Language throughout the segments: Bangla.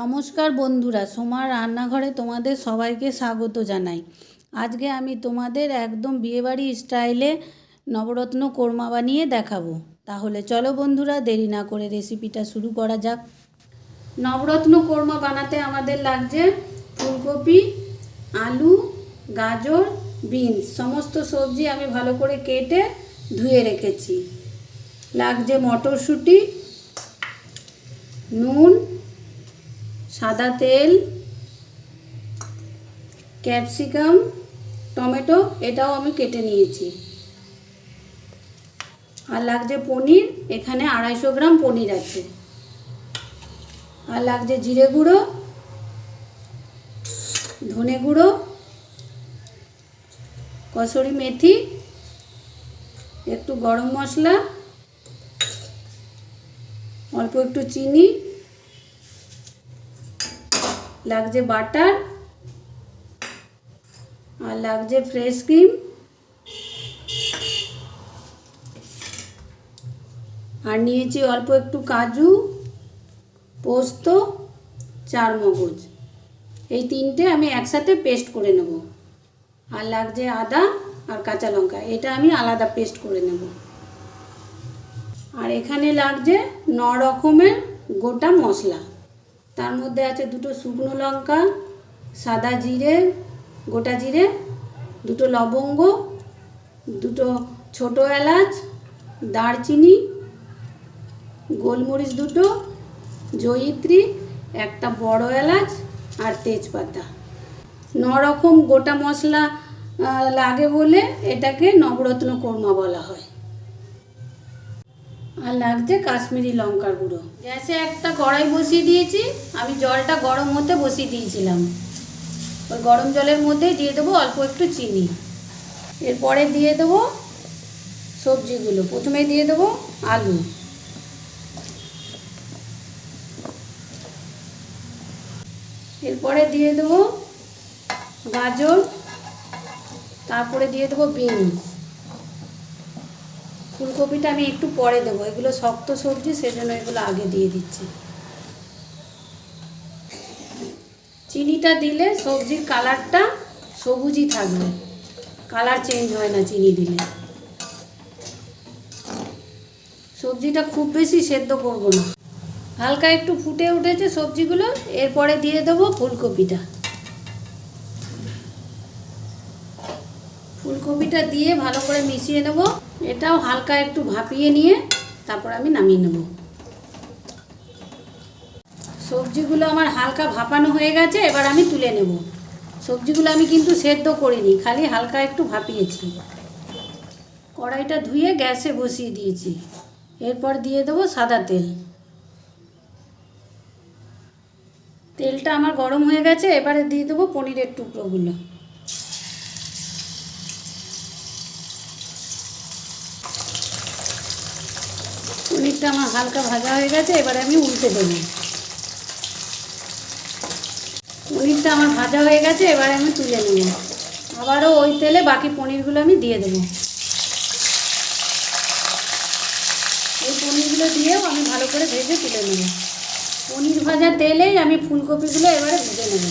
নমস্কার বন্ধুরা, সোমার রান্নাঘরে তোমাদের সবাইকে স্বাগত জানাই। আজকে আমি তোমাদের একদম বিয়েবাড়ি স্টাইলে নবরত্ন কোরমা বানিয়ে দেখাবো। তাহলে চলো বন্ধুরা, দেরি না করে রেসিপিটা শুরু করা যাক। নবরত্ন কোরমা বানাতে আমাদের লাগছে ফুলকপি, আলু, গাজর, বিনস, সমস্ত সবজি আমি ভালো করে কেটে ধুয়ে রেখেছি। লাগছে মটরশুঁটি, নুন, সাদা তেল, ক্যাপসিকাম, টমেটো, এটাও আমি কেটে নিয়েছি। আর লাগছে পনির, এখানে 250 গ্রাম পনির আছে। আর লাগছে জিরে গুঁড়ো, ধনে গুঁড়ো, কসুরি মেথি, একটু গরম মশলা, অল্প একটু চিনি, লাগছে বাটার, আর লাগছে ফ্রেশ ক্রিম, আর নিয়েছি অল্প একটু কাজু, পোস্ত, চারমগজ। এই তিনটে আমি একসাথে পেস্ট করে নেব। আর লাগছে আদা আর কাঁচা লঙ্কা, এটা আমি আলাদা পেস্ট করে নেব। আর এখানে লাগছে 9 রকমের গোটা মশলা। তার মধ্যে আছে 2টো শুকনো লঙ্কা, সাদা জিরে, গোটা জিরে, 2টো লবঙ্গ, 2টো ছোটো এলাচ, দারচিনি, গোলমরিচ 2টো, জয়িত্রী, একটা বড় এলাচ, আর তেজপাতা। 9 রকম গোটা মশলা লাগে বলে এটাকে নবরত্ন কোরমা বলা হয়। আর লাগছে কাশ্মীরি লঙ্কার গুঁড়ো। গ্যাসে একটা কড়াই বসিয়ে দিয়েছি, আমি জলটা গরম হতে বসিয়ে দিয়েছিলাম। ওই গরম জলের মধ্যে দিয়ে দেবো অল্প একটু চিনি। এরপরে দিয়ে দেবো সবজিগুলো। প্রথমে দিয়ে দেবো আলু, এরপরে দিয়ে দেবো গাজর, তারপরে দিয়ে দেবো বিনস। ফুলকপিটা আমি একটু পরে দেবো, এগুলো শক্ত সবজি, সেজন্য এগুলো আগে দিয়ে দিচ্ছি। চিনিটা দিলে সবজির কালারটা সবুজই থাকবে, কালার চেঞ্জ হয় না চিনি দিলে। সবজিটা খুব বেশি সেদ্ধ করব না, হালকা একটু ফুটে উঠেছে সবজিগুলো। এরপরে দিয়ে দেবো ফুলকপিটা। ফুলকপিটা দিয়ে ভালো করে মিশিয়ে নেব। এটাও হালকা একটু ভাপিয়ে নিয়ে তারপর আমি নামিয়ে নেব। সবজিগুলো আমার হালকা ভাপানো হয়ে গেছে, এবার আমি তুলে নেব। সবজিগুলো আমি কিন্তু সেদ্ধ করিনি, খালি হালকা একটু ভাপিয়েছি। কড়াইটা ধুয়ে গ্যাসে বসিয়ে দিয়েছি। এরপর দিয়ে দেবো সাদা তেল। তেলটা আমার গরম হয়ে গেছে, এবারে দিয়ে দেবো পনিরের টুকরোগুলো। পনিরটা আমার হালকা ভাজা হয়ে গেছে, এবারে আমি উল্টে দেবো। পনিরটা আমার ভাজা হয়ে গেছে, এবারে আমি তুলে নেব। আবারও ওই তেলে বাকি পনিরগুলো আমি দিয়ে দেবো। এই পনিরগুলো দিয়েও আমি ভালো করে ভেজে তুলে নেব। পনির ভাজা তেলেই আমি ফুলকপিগুলো এবারে ভেজে নেব।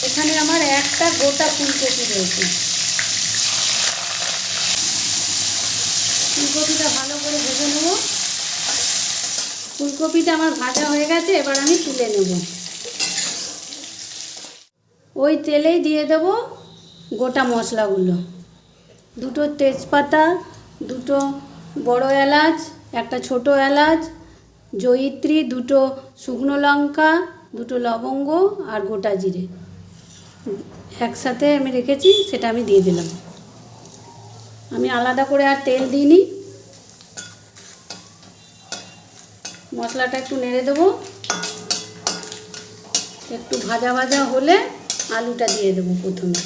এখানে আমার একটা গোটা ফুলকপি রয়েছে। ফুলকপিটা ভালো করে ভেজে নেব। ফুলকপিটা আমার ভাজা হয়ে গেছে, এবার আমি তুলে নেব। ওই তেলেই দিয়ে দেবো গোটা মশলাগুলো। 2টো তেজপাতা, 2টো বড় এলাচ, একটা ছোট এলাচ, জয়িত্রী, 2টো শুকনো লঙ্কা, 2টো লবঙ্গ, আর গোটা জিরে একসাথে আমি রেখেছি, সেটা আমি দিয়ে দিলাম। আমি আলাদা করে আর তেল দিইনি। মশলাটা একটু নেড়ে দেবো। একটু ভাজা ভাজা হলে আলুটা দিয়ে দেবো প্রথমে।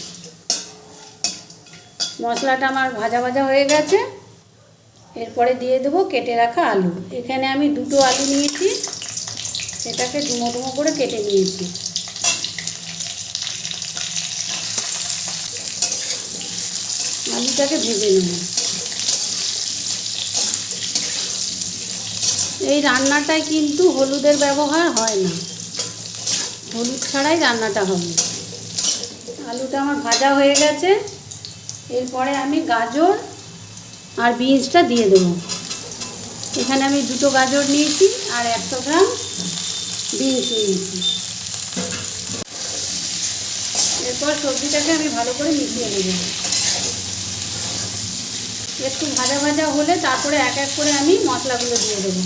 মশলাটা আমার ভাজা ভাজা হয়ে গেছে, এরপরে দিয়ে দেবো কেটে রাখা আলু। এখানে আমি 2টো আলু নিয়েছি, সেটাকে ডুমো ডুমো করে কেটে নিয়েছি। আলুটাকে ভেজে নেব। এই রান্নাটায় কিন্তু হলুদের ব্যবহার হয় না, হলুদ ছাড়াই রান্নাটা হবে। আলুটা আমার ভাজা হয়ে গেছে। এরপরে আমি গাজর আর বিনসটা দিয়ে দেবো। এখানে আমি 2টো গাজর নিয়েছি আর 100 গ্রাম বিনস নিয়েছি। এরপর সবজিটাকে আমি ভালো করে মিশিয়ে নেব। একটু ভাজা ভাজা হলে তারপরে এক এক করে আমি মশলাগুলো দিয়ে দেবো।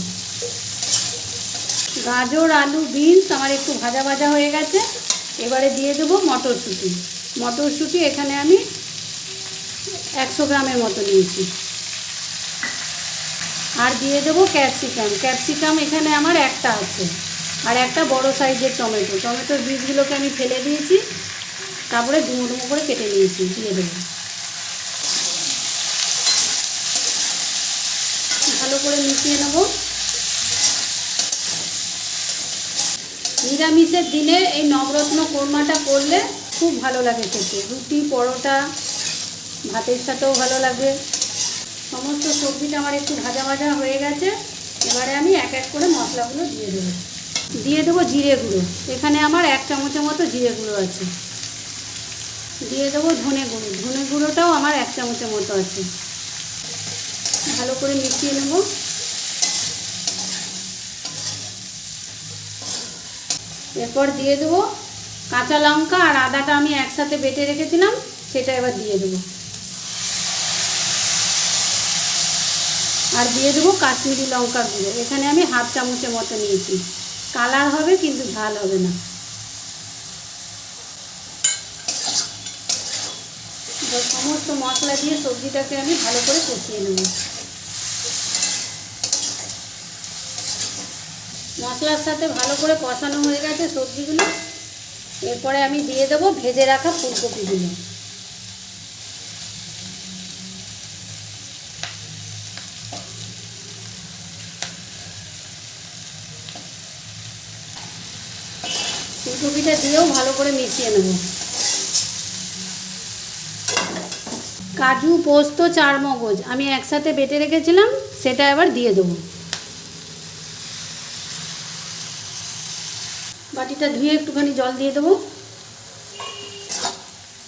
গাজর, আলু, বিনস আমার একটু ভাজা ভাজা হয়ে গেছে। এবারে দিয়ে দেবো মটরশুঁটি। মটরশুঁটি এখানে আমি 100 গ্রামের মতো নিয়েছি। আর দিয়ে দেবো ক্যাপসিকাম। ক্যাপসিকাম এখানে আমার একটা আছে, আর একটা বড় সাইজের টমেটো। টমেটোর বীজগুলোকে আমি ফেলে দিয়েছি, তারপরে ডুমো ডুমো করে কেটে নিয়েছি, দিয়ে দেবো। ভালো করে মিশিয়ে নেব। নিরামিষের দিনে এই নবরত্ন কোরমাটা করলে খুব ভালো লাগে খেতে। রুটি, পরোটা, ভাতের সাথেও ভালো লাগে। সমস্ত সবজিটা আমার একটু ভাজা ভাজা হয়ে গেছে। এবারে আমি এক এক করে মশলাগুলো দিয়ে দেবো। দিয়ে দেবো জিরে গুঁড়ো। এখানে আমার 1 চামচের মতো জিরে গুঁড়ো আছে। দিয়ে দেবো ধনে গুঁড়ো। ধনে গুঁড়োটাও আমার 1 চামচের মতো আছে। ভালো করে মিশিয়ে নেব। এরপর দিয়ে দেবো কাঁচা লঙ্কা আর আদাটা আমি একসাথে বেটে রেখেছিলাম, সেটা এবার দিয়ে দেবো। আর দিয়ে দেবো কাশ্মীরি লঙ্কার গুঁড়ো। এখানে আমি 1/2 চামচের মতো নিয়েছি। কালার হবে কিন্তু ঝাল হবে না। সমস্ত মশলা দিয়ে সবজিটাকে আমি ভালো করে কষিয়ে নেব। মশলার সাথে ভালো করে কষানো হয়ে গেছে সবজিগুলো। এরপরে আমি দিয়ে দেবো ভেজে রাখা ফুলকপিগুলো। ফুলকপিটা দিয়েও ভালো করে মিশিয়ে নেব। কাজু, পোস্ত, চারমগজ আমি একসাথে বেটে রেখেছিলাম, সেটা এবার দিয়ে দেবো। বাটিটা ধুয়ে একটুখানি জল দিয়ে দেবো।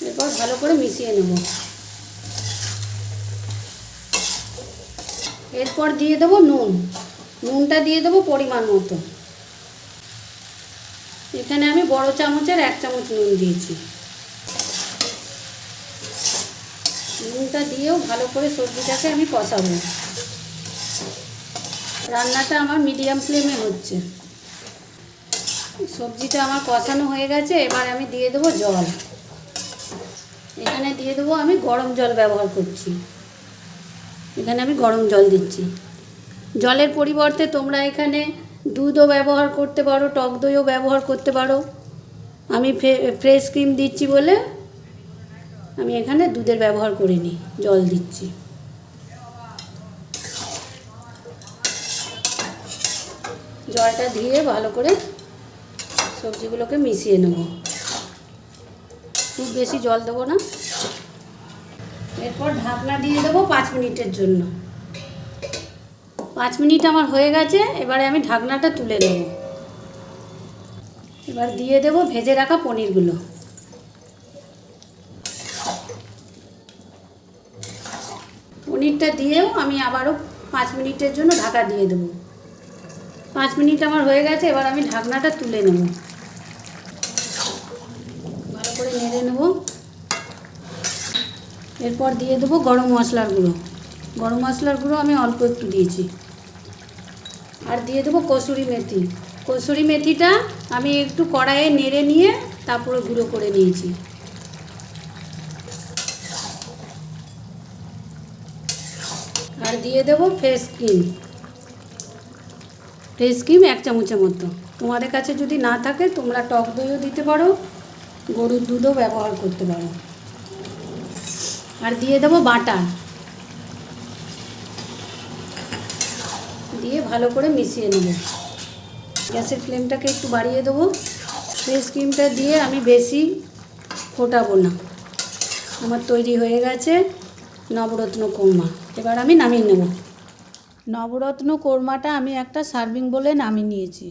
এরপর ভালো করে মিশিয়ে নেব। এরপর দিয়ে দেবো নুন। নুনটা দিয়ে দেবো পরিমাণ মতো। এখানে আমি বড় চামচের 1 চামচ নুন দিয়েছি। নুনটা দিয়েও ভালো করে সবজিটাকে আমি কষাবো। রান্নাটা আমার মিডিয়াম ফ্লেমে হচ্ছে। সবজিটা আমার কষানো হয়ে গেছে। এবার আমি দিয়ে দেবো জল। এখানে দিয়ে দেবো আমি গরম জল ব্যবহার করছি। এখানে আমি গরম জল দিচ্ছি। জলের পরিবর্তে তোমরা এখানে দুধও ব্যবহার করতে পারো, টক দইও ব্যবহার করতে পারো। আমি ফ্রেশ ক্রিম দিচ্ছি বলে আমি এখানে দুধের ব্যবহার করিনি, জল দিচ্ছি। জলটা দিয়ে ভালো করে সবজিগুলোকে মিশিয়ে নেব। খুব বেশি জল দেবো না। এরপর ঢাকনা দিয়ে দেবো 5 মিনিটের জন্য। 5 মিনিট আমার হয়ে গেছে। এবারে আমি ঢাকনাটা তুলে নেব। এবার দিয়ে দেবো ভেজে রাখা পনিরগুলো। পনিরটা দিয়েও আমি আবারও 5 মিনিটের জন্য ঢাকা দিয়ে দেবো। 5 মিনিট আমার হয়ে গেছে। এবার আমি ঢাকনাটা তুলে নেব। ভালো করে নেড়ে নেব। এরপর দিয়ে দেবো গরম মশলার গুঁড়ো। গরম মশলার গুঁড়ো আমি অল্প একটু দিয়েছি। আর দিয়ে দেবো কসুরি মেথি। কসুরি মেথিটা আমি একটু কড়াইয়ে নেড়ে নিয়ে তারপরে গুঁড়ো করে নিয়েছি। আর দিয়ে দেবো ফ্রেশ ক্রিম। ফ্রেশ ক্রিম 1 চামচের মতো। তোমাদের কাছে যদি না থাকে তোমরা টক দইও দিতে পারো, গরুর দুধও ব্যবহার করতে পারো। আর দিয়ে দেবো বাটার। দিয়ে ভালো করে মিশিয়ে নেব। গ্যাসের ফ্লেমটাকে একটু বাড়িয়ে দেবো। ফ্রেশ ক্রিমটা দিয়ে আমি বেশি ফোটাবো না। আমার তৈরি হয়ে গেছে নবরত্ন কোরমা। এবার আমি নামিয়ে নেব। নবরত্ন কোরমাটা আমি একটা সার্ভিং বলে নামিয়ে নিয়েছি।